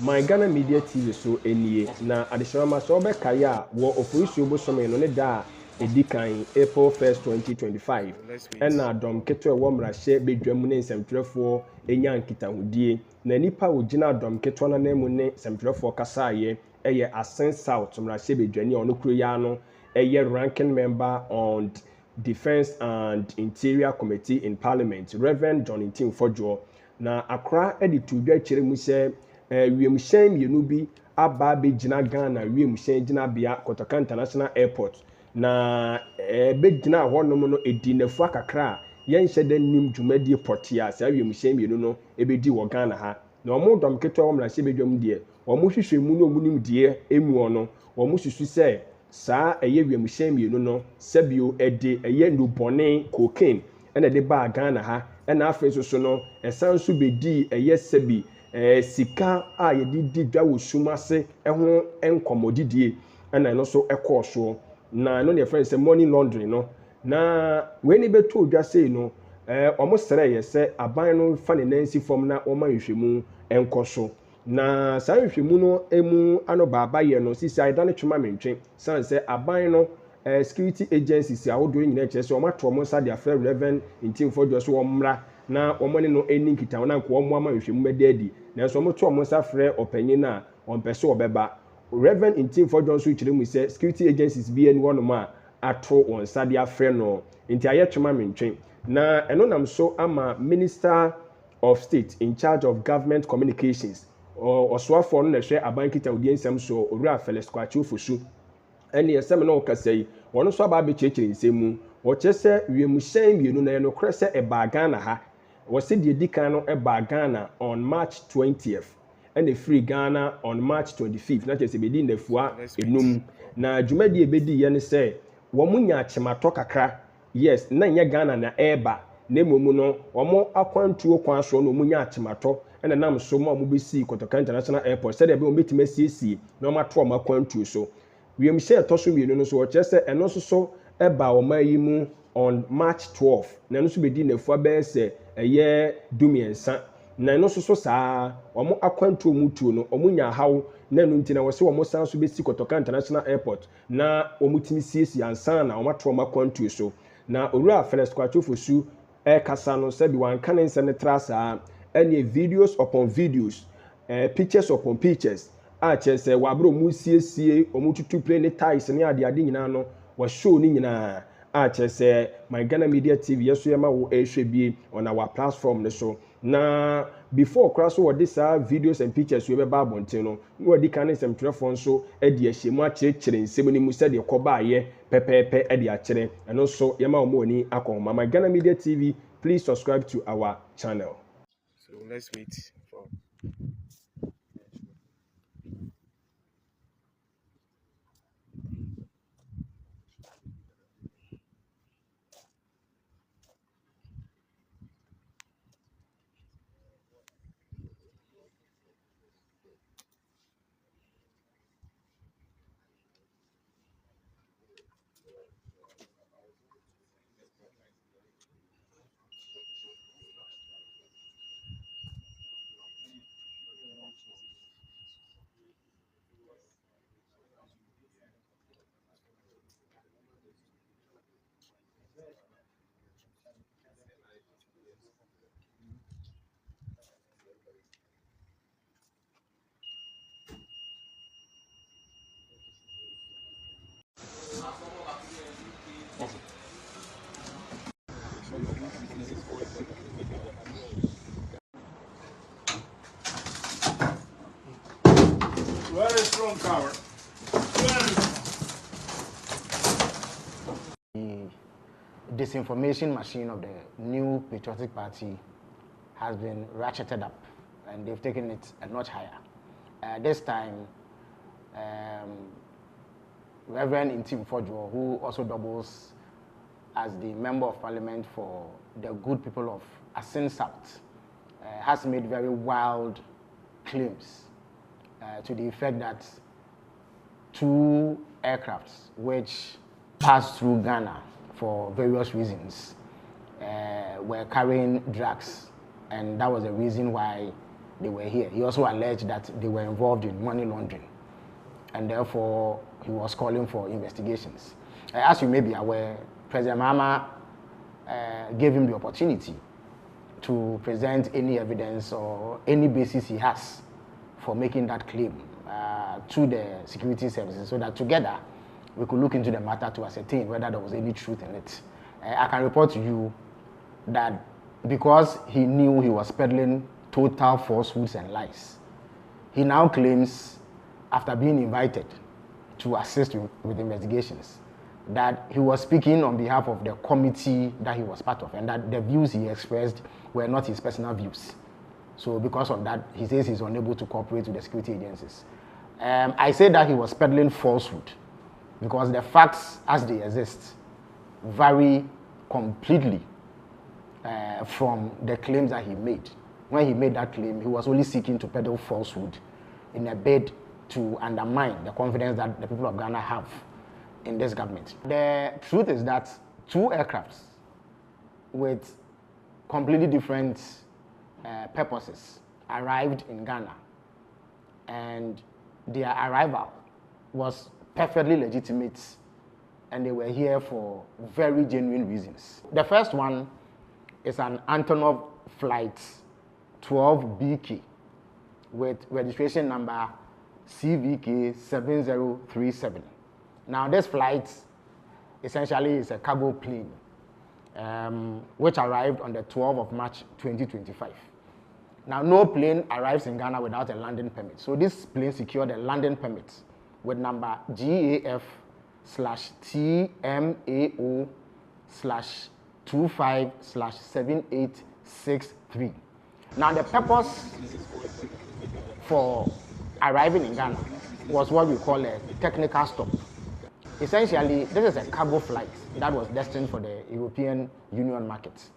my Ghana Media TV so enie na additional maso obekaya wo ofosu obosome no ne da edikan April 1st 2025 na dom keto wo mrahye bedwam ne nsɛmtwerɛfoɔ enya nkitahudie na nipa ogina dom keto na nemu ne nsɛmtwerɛfoɔ kasaaye eye Asen South mrahye bedwani ono kuro ya no eye ranking member on Defense and Interior Committee in Parliament Rev John Ntim Fordjour na akra editu dwa kyerɛ mu sɛ wiemhyɛn mienu bi aba begina Ghana wiemhyɛn gina bia Kotoka International Airport na begina hɔ nom no edinafu akakra yɛnhyɛ da nim dwumadie portia sɛ wiemhyɛn mienu no ebedi wɔ Ghana ha na ɔmo dɔm ketewa wɔn mrahyɛ bedwam deɛ ɔmo hwehwɛ mu no ɔmo nim deɛ emu ɔno ɔmo susu sɛ saa ɛyɛ wiemhyɛn mienu no sɛbio ɛde ɛyɛ nubɔne cocaine ɛna de ba Ghana ha ɛna afei so no ɛsan so bedi ɛyɛ sɛbi sika a yɛde di dwa wɔ sumase ɛho nkɔmɔdidie ɛna no so ɛkɔɔ so na no ne friend sɛ money laundering no na we ni beto dwa sei no ɔmo srɛ yɛ sɛ aban no fa ne nansi fam na ɔma nhwɛmu ɛnkɔ so na saa nhwɛmu no emu ano baaba yɛ no sisi ayda ne twema mentwe san sɛ aban no security agencies ahodoɔ nyinaa kyerɛ sɛ ɔmo ato ɔmo nsa de afrɛ Rev Ntim Fordjour so ɔmmra na ɔmo ne no eni nkitaho na nko ɔmo ama nhwɛmu bɛdaadi na so ɔmo to ɔmo nsa frɛ ɔpanyin na ɔmpɛ so ɔbɛba Rev Ntim Fordjour nso kyerɛ mu sɛ security agencies bi ani wɔnom a ato wɔn nsa de afrɛ no nti ayɛ twema mentwe na ɛno nam so ama Minister of State in charge of Government Communications ɔsoafoɔ no na hwɛ aban kitahudie nsɛm so Rev Felix Kwakye Ofosu ɛne yɛsɛm na ɔkasa yi wɔn nso aba abɛkyerɛkyerɛ nsɛm mu wɔkyerɛ sɛ wiemhyɛn mienu na ɛno korɛ sɛ ɛbaa Ghana ha wɔsɛ deɛ di kan no ɛbaa Ghana on March 20th ɛna free Ghana on March 25th na kyerɛ sɛ bɛdi nnafua enum na dwumadie bɛdi yɛ ne sɛ wɔn nya akyematɔ kakra yes na nyɛ Ghana na ɛɛba na mmom no wɔn akwantuo kwan so na wɔn nya akyematɔ ɛna nam so ma wɔn bɛsi Kotoka International Airport sɛdeɛ ɛbɛn wɔn bɛtumi asiesie na wɔn ato wɔn akwantuo so wiemhyɛn ɛtɔ so mmienu no so wɔkyerɛ sɛ ɛno nso so ɛba wɔn yi mu on March 12 na ɛno nso bɛdi nnafua bɛyɛ sɛ ɛyɛ dumiɛnsa na ɛno nso so saa wɔn akwantuo mu tuo no wɔn nya ahaw na ɛno nti na wɔsɛ wɔn san so bɛsi Kotoka International Airport na wɔn tumi siesie ansa na wɔn ato wɔn akwantuo so na owura Felix Kwakye Ofosu ɛkasa no sɛbi wanka ne nsɛm ne tra saa ɛne videos upon videos pictures upon pictures a kyerɛ sɛ wabere wɔn siesie wɔn tutu plane ne tyres ne adeade nyinaa no wɔhyɛw ne nyinaa a kyerɛ sɛ my Ghana Media TV yɛso yɛma wo ɛhwɛ bie on our platform ne so na before kora so wɔde saa videos and pictures we bɛba abɔnten no wɔde kan ne nsɛmtwerɛfoɔ nso ɛde ahyɛ mu akyerɛkyerɛ nsɛm no mu sɛdeɛ kɔbaayɛ pɛpɛɛpɛ ɛde akyerɛ ɛno nso yɛma wɔn ani akɔ ho my Ghana Media TV please subscribe to our channel. So let's wait for Where is from cover? The disinformation machine of the new patriotic party has been ratcheted up and they've taken it a notch higher. This time, Rev Ntim Fordjour, who also doubles as the Member of Parliament for the good people of Asen South, has made very wild claims to the effect that 2 aircrafts which passed through Ghana for various reasons were carrying drugs, and that was the reason why they were here. He also alleged that they were involved in money laundering, and therefore he was calling for investigations. As you may be aware, President Mahama gave him the opportunity to present any evidence or any basis he has for making that claim to the security services, so that together we could look into the matter to ascertain whether there was any truth in it. I can report to you that because he knew he was peddling total falsehoods and lies, he now claims, after being invited to assist with investigations, that he was speaking on behalf of the committee that he was part of, and that the views he expressed were not his personal views. So because of that, he says he's unable to cooperate with the security agencies. I say that he was peddling falsehood because the facts as they exist vary completely from the claims that he made. When he made that claim, he was only seeking to peddle falsehood in a bid to undermine the confidence that the people of Ghana have in this government. The truth is that 2 aircrafts with completely different purposes arrived in Ghana, and their arrival was perfectly legitimate, and they were here for very genuine reasons. The first one is an Antonov flight 12BK with registration number CVK 7037. Now this flight essentially is a cargo plane which arrived on the 12th of March 2025. Now no plane arrives in Ghana without a landing permit. So this plane secured a landing permit with number GAF/TMAO/25/7863. Now the purpose for arriving in Ghana was what we call a technical stop. Essentially, this is a cargo flight that was destined for the European Union market.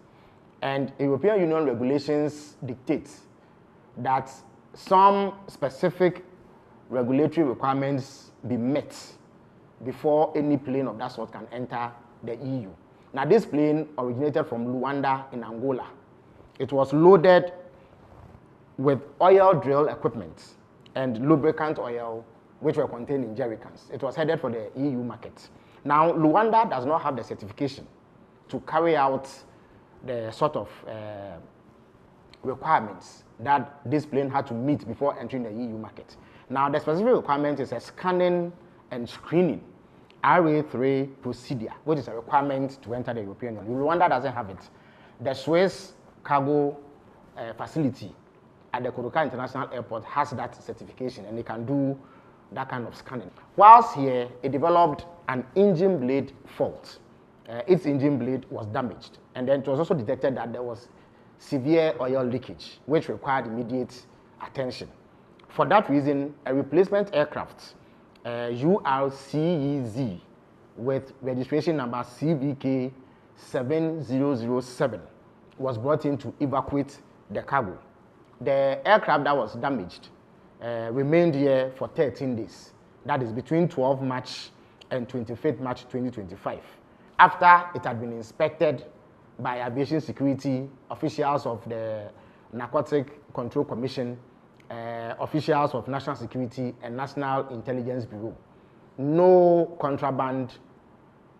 And European Union regulations dictate that some specific regulatory requirements be met before any plane of that sort can enter the EU. Now, this plane originated from Luanda in Angola. It was loaded with oil drill equipment and lubricant oil, which were contained in jerrycans. It was headed for the EU market. Now, Luanda does not have the certification to carry out the sort of requirements that this plane had to meet before entering the EU market. Now, the specific requirement is a scanning and screening RA3 procedure, which is a requirement to enter the European Union. Rwanda doesn't have it. The Swiss cargo facility at the Kotoka International Airport has that certification, and they can do that kind of scanning. Whilst here, it developed an engine blade fault. Its engine blade was damaged, and then it was also detected that there was severe oil leakage, which required immediate attention. For that reason, a replacement aircraft, URCEZ, with registration number CVK 7007, was brought in to evacuate the cargo. The aircraft that was damaged remained here for 13 days. That is between 12 March and 25th March 2025. After it had been inspected by aviation security, officials of the Narcotic Control Commission, officials of National Security and National Intelligence Bureau, no contraband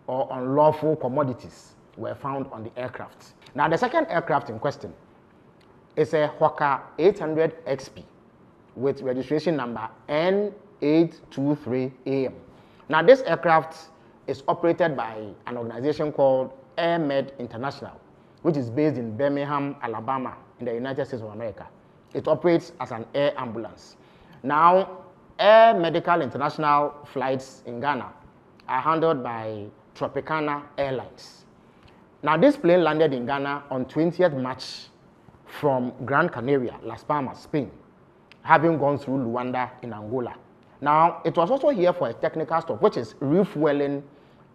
or unlawful commodities were found on the aircraft. Now, the second aircraft in question is a Hawker 800 XP with registration number N823AM. Now, this aircraft is operated by an organization called AirMed International, which is based in Birmingham, Alabama, in the United States of America. It operates as an air ambulance. Now, Air Medical International flights in Ghana are handled by Tropicana Airlines. Now, this plane landed in Ghana on 20th March from Gran Canaria, Las Palmas, Spain, having gone through Luanda in Angola. Now, it was also here for a technical stop, which is refueling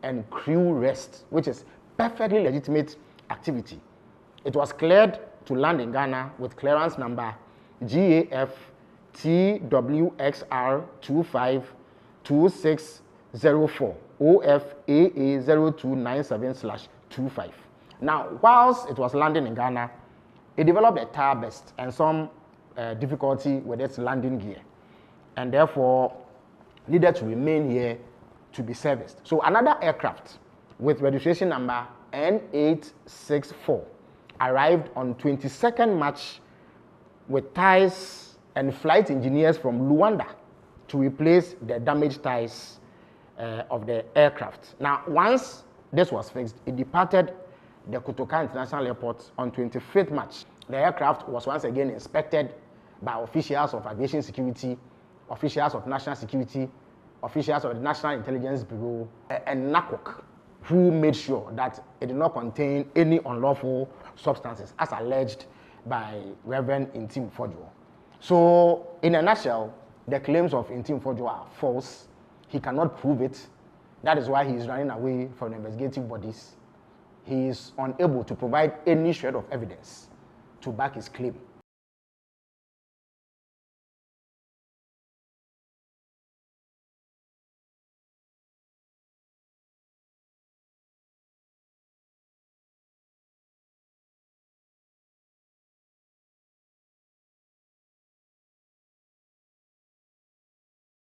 and crew rest, which is perfectly legitimate activity. It was cleared to land in Ghana with clearance number GAF TWXR252604 OFAA0297/25. Now, whilst it was landing in Ghana, it developed a tire burst and some difficulty with its landing gear, and therefore needed to remain here to be serviced. So another aircraft with registration number N864 arrived on 22nd March with tyres and flight engineers from Luanda to replace the damaged tyres of the aircraft. Now, once this was fixed, it departed the Kotoka International Airport on 25th March. The aircraft was once again inspected by officials of aviation security, officials of national security, officials of the National Intelligence Bureau, and NACOC, who made sure that it did not contain any unlawful substances, as alleged by Rev Ntim Fordjour. So, in a nutshell, the claims of Ntim Fordjour are false. He cannot prove it. That is why he is running away from the investigative bodies. He is unable to provide any shred of evidence to back his claim.